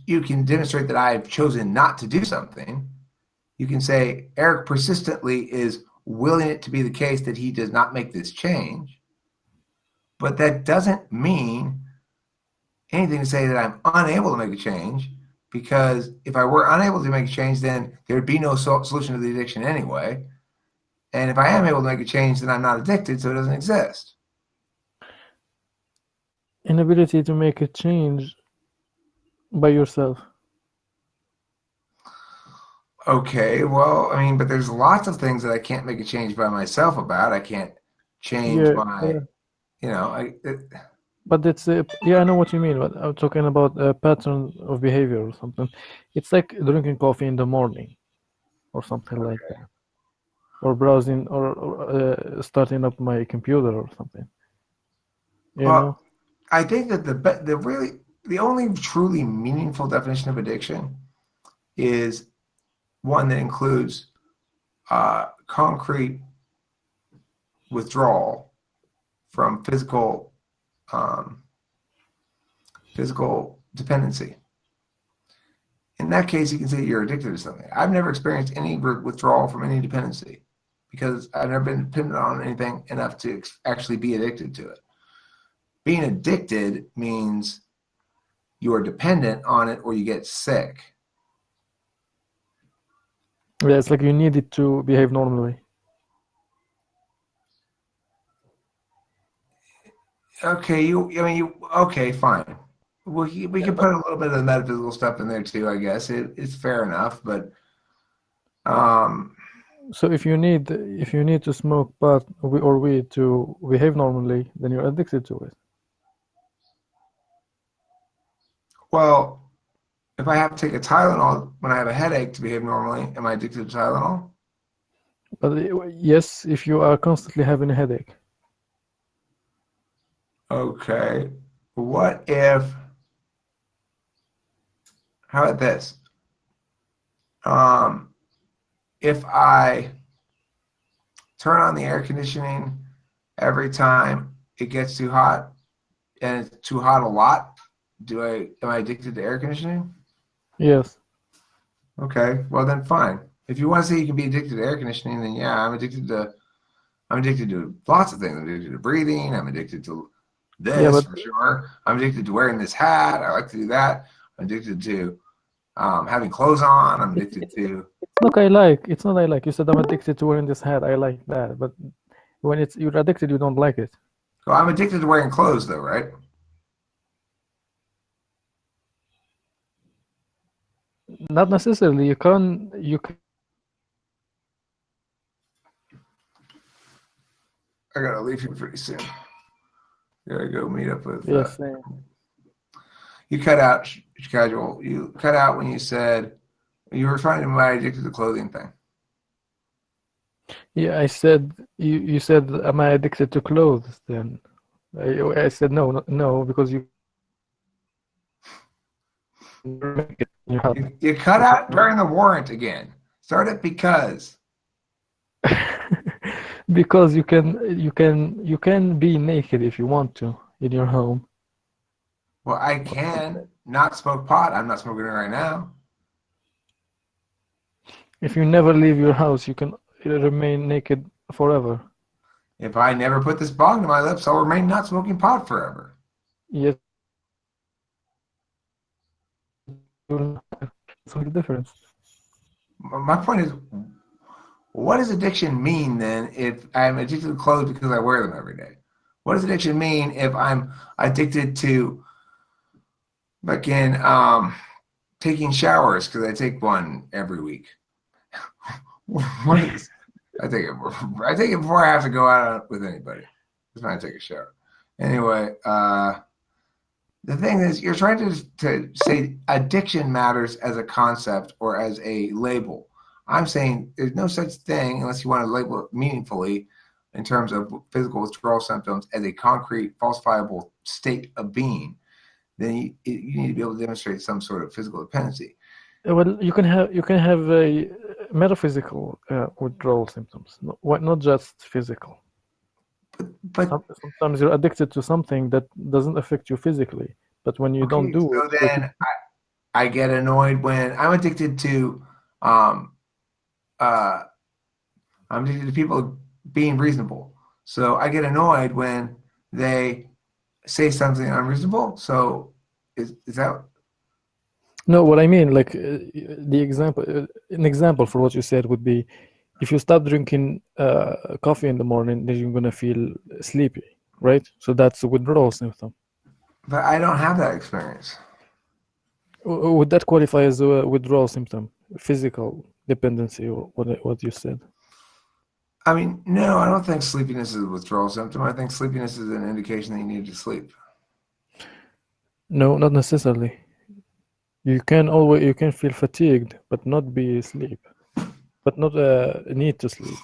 you can demonstrate that I've chosen not to do something. You can say Eric persistently is willing it to be the case that he does not make this change, but that doesn't mean anything to say that I'm unable to make a change, because if I were unable to make a change, then there'd be no solution to the addiction anyway. And if I am able to make a change, then I'm not addicted, so it doesn't exist. Inability to make a change by yourself. Okay, well, I mean, but there's lots of things that I can't make a change by myself about. I can't change Yeah, my, you know, but it's yeah, I know what you mean. But I'm talking about a pattern of behavior or something. It's like drinking coffee in the morning, or something like that, or browsing, or starting up my computer or something. You well, know? I think that the only truly meaningful definition of addiction is one that includes concrete withdrawal from physical dependency. In that case, you can say you're addicted to something. I've never experienced any withdrawal from any dependency because I've never been dependent on anything enough to actually be addicted to it. Being addicted means you are dependent on it or you get sick. Yeah, it's like you need it to behave normally. Okay, okay, fine. We can put a little bit of the metaphysical stuff in there too, I guess. It's fair enough, but So if you need to smoke pot or weed to behave normally, then you're addicted to it. well, if I have to take a Tylenol when I have a headache to behave normally, am I addicted to Tylenol? But yes, if you are constantly having a headache. Okay. What if, how about this? If I turn on the air conditioning every time it gets too hot and it's too hot a lot, am I addicted to air conditioning? Yes. Okay, well then fine. If you want to say you can be addicted to air conditioning, then yeah, I'm addicted to lots of things. I'm addicted to breathing, I'm addicted to Yeah, this but for sure. I'm addicted to wearing this hat. I like to do that. I'm addicted to having clothes on. I'm it's addicted it's to. it's not I like. It's not I like. You said I'm addicted to wearing this hat. I like that. But when it's you're addicted, you don't like it. Well, I'm addicted to wearing clothes, though, right? Not necessarily. You can. I gotta leave here pretty soon. Gotta go meet up with. Yes. You cut out casual. You cut out when you said you were referring to my addicted to clothing thing. Yeah, I said you said am I addicted to clothes then? I said no because you make it in your house. You cut out during the warrant again. Start it because. Because you can be naked if you want to in your home. Well, I can not smoke pot. I'm not smoking it right now. If you never leave your house, you can remain naked forever. If I never put this bong to my lips, I'll remain not smoking pot forever. Yes, so the difference. My point is, what does addiction mean then if I'm addicted to clothes because I wear them every day? What does addiction mean if I'm addicted to, again, taking showers because I take one every week? What is, I take it before I have to go out with anybody. Just when I take a shower. Anyway, the thing is, you're trying to say addiction matters as a concept or as a label. I'm saying there's no such thing, unless you want to label it meaningfully in terms of physical withdrawal symptoms, as a concrete, falsifiable state of being. Then you need to be able to demonstrate some sort of physical dependency. Well, you can have a metaphysical withdrawal symptoms, not just physical. But Sometimes you're addicted to something that doesn't affect you physically, but when you don't okay, do so it, then I get annoyed when I'm addicted to um uh I'm addicted to people being reasonable. So I get annoyed when they say something unreasonable. So is that No, what I mean, like the example, an example for what you said would be if you stop drinking coffee in the morning, then you're gonna feel sleepy, right? So that's a withdrawal symptom. but I don't have that experience. Would that qualify as a withdrawal symptom, physical dependency, or what you said? I mean, no, I don't think sleepiness is a withdrawal symptom. I think sleepiness is an indication that you need to sleep. No, not necessarily. You can feel fatigued, but not be asleep, but not need to sleep.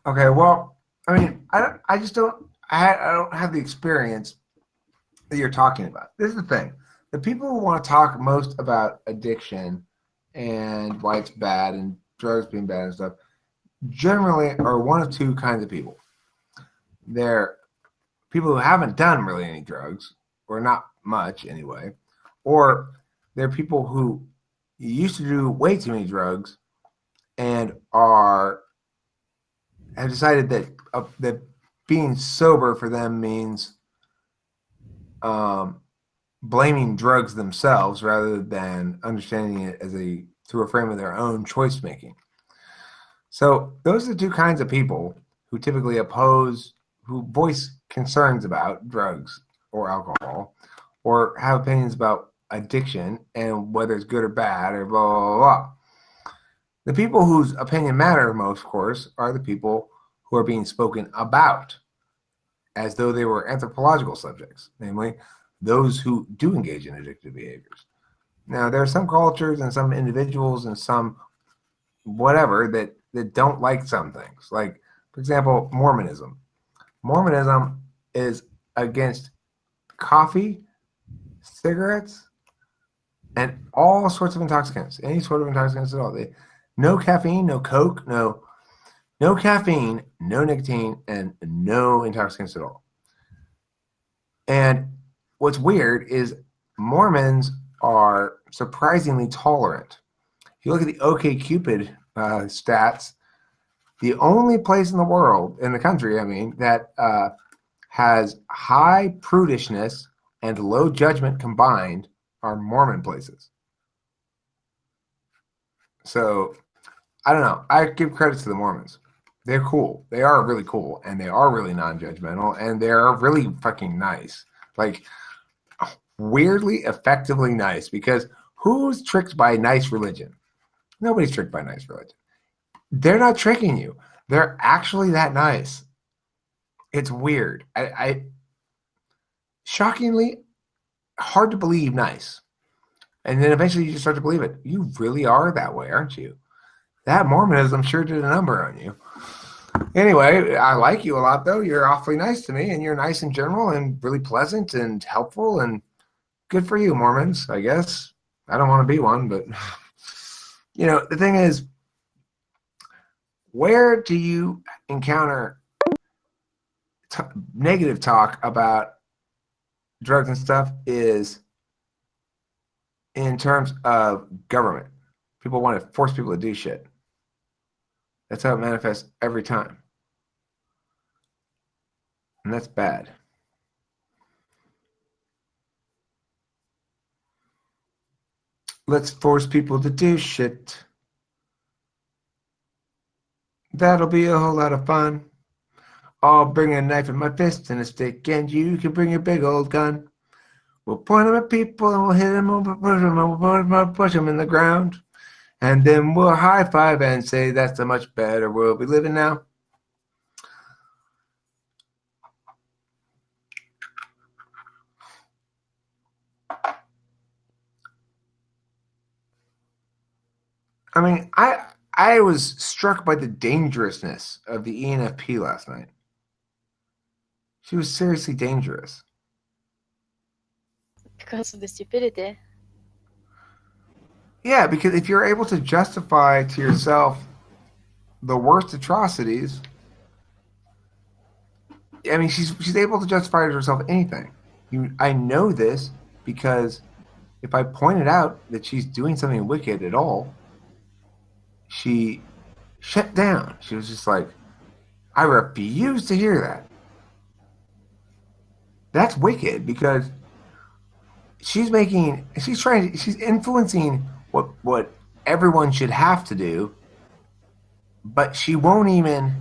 Okay, well, I mean, I just don't, I don't have the experience that you're talking about. This is the thing: the people who want to talk most about addiction and why it's bad and drugs being bad and stuff generally are one of two kinds of people. They're people who haven't done really any drugs, or not much anyway, or they're people who used to do way too many drugs and are have decided that being sober for them means um, blaming drugs themselves rather than understanding it as a through a frame of their own choice making. So those are the two kinds of people who typically oppose, who voice concerns about drugs or alcohol, or have opinions about addiction and whether it's good or bad or blah blah blah. The people whose opinion matter most, of course, are the people who are being spoken about as though they were anthropological subjects, namely those who do engage in addictive behaviors. Now, there are some cultures and some individuals and some whatever that don't like some things. Like, for example, Mormonism. Mormonism is against coffee, cigarettes, and all sorts of intoxicants, any sort of intoxicants at all. No caffeine, no Coke, no caffeine, no nicotine, and no intoxicants at all. And what's weird is Mormons are surprisingly tolerant. If you look at the OkCupid stats, the only place in the world, in the country, I mean, that has high prudishness and low judgment combined are Mormon places. So I don't know. I give credit to the Mormons. They're cool. They are really cool, and they are really non-judgmental, and they're really fucking nice. Like weirdly, effectively nice. Because who's tricked by nice religion? Nobody's tricked by nice religion. They're not tricking you. They're actually that nice. It's weird. I shockingly hard to believe nice. And then eventually you just start to believe it. You really are that way, aren't you? That Mormonism sure did a number on you. Anyway, I like you a lot, though. You're awfully nice to me, and you're nice in general and really pleasant and helpful, and good for you, Mormons, I guess. I don't want to be one, but, the thing is, where do you encounter negative talk about drugs and stuff is in terms of government. People want to force people to do shit. That's how it manifests every time. And that's bad. Let's force people to do shit. That'll be a whole lot of fun. I'll bring a knife in my fist and a stick, and you can bring your big old gun. We'll point them at people and we'll hit them, we'll push them in the ground. And then we'll high five and say that's a much better world we live in now. I mean, I was struck by the dangerousness of the ENFP last night. She was seriously dangerous. Because of the stupidity. Yeah, because if you're able to justify to yourself the worst atrocities, I mean, she's able to justify to herself anything. I know this because if I pointed out that she's doing something wicked at all, she shut down. She was just like, I refuse to hear that. That's wicked because she's influencing what everyone should have to do, but she won't even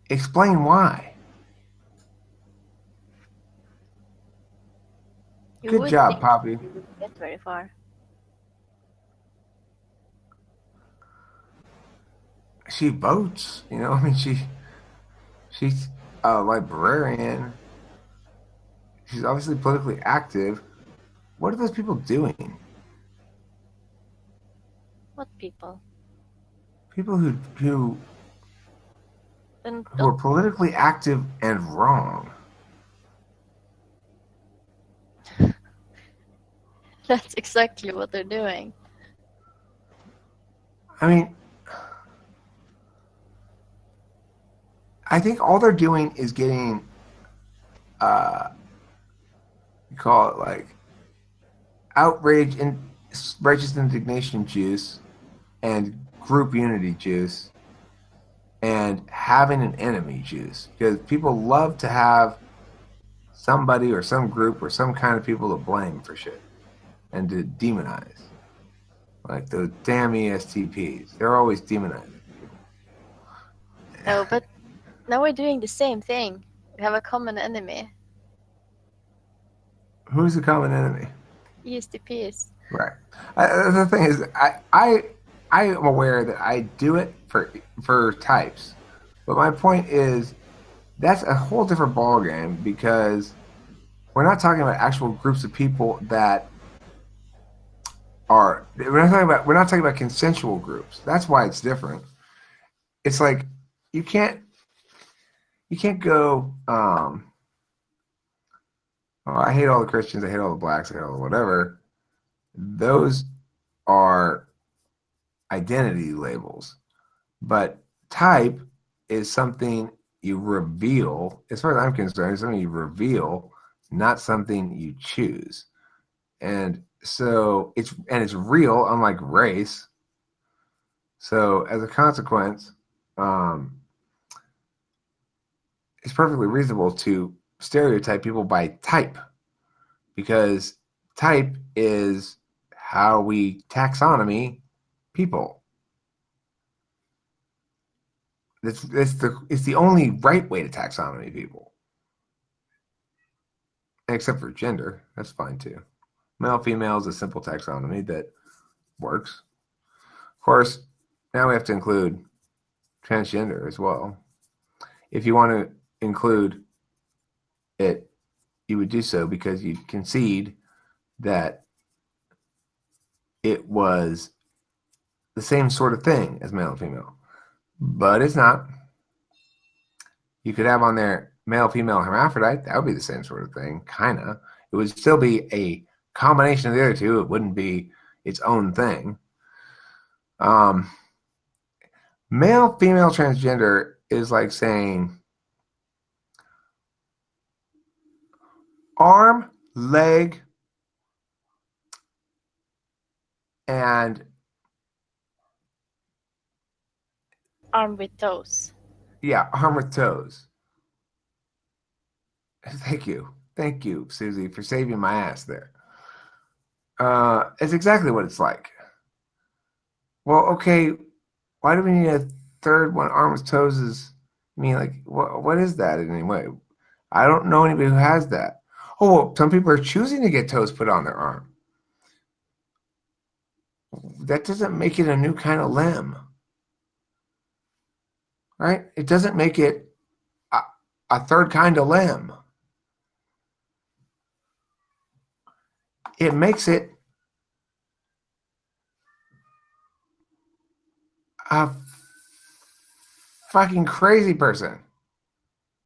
explain why. You Good would job, think Poppy. you wouldn't get very far. She votes, you know. I mean, she's a librarian. She's obviously politically active. What are those people doing? What people? People who Then who are politically active and wrong. that's exactly what they're doing. I mean, I think all they're doing is getting, you call it like outrage and righteous indignation juice and group unity juice and having an enemy juice, because people love to have somebody or some group or some kind of people to blame for shit and to demonize. Like those damn ESTPs. They're always demonizing people. No, but now we're doing the same thing. We have a common enemy. Who's the common enemy? ESTPs. Right. The thing is, I am aware that I do it for types, but my point is that's a whole different ballgame because we're not talking about actual groups of people that are. We're not talking about consensual groups. That's why it's different. It's like you can't go. Oh, I hate all the Christians. I hate all the blacks. I hate all the whatever. Those are identity labels, but type is something you reveal. As far as I'm concerned, it's something you reveal, not something you choose. And so it's real, unlike race. So as a consequence, it's perfectly reasonable to stereotype people by type, because type is how we taxonomy people. It's the only right way to taxonomy people, except for gender. That's fine too. Male, female is a simple taxonomy that works. Of course, now we have to include transgender as well. If you want to include it, you would do so because you concede that it was the same sort of thing as male and female. But it's not. You could have on there male, female, hermaphrodite. That would be the same sort of thing, kind of. It would still be a combination of the other two. It wouldn't be its own thing. Male, female, transgender is like saying arm, leg, and Arm with toes. yeah, arm with toes. Thank you, Susie, for saving my ass there. It's exactly what it's like. Well, okay, why do we need a third one? Arm with toes is, I mean, like, what is that in any way? I don't know anybody who has that. Oh, well, some people are choosing to get toes put on their arm. That doesn't make it a new kind of limb, right? It doesn't make it a third kind of limb. It makes it a fucking crazy person.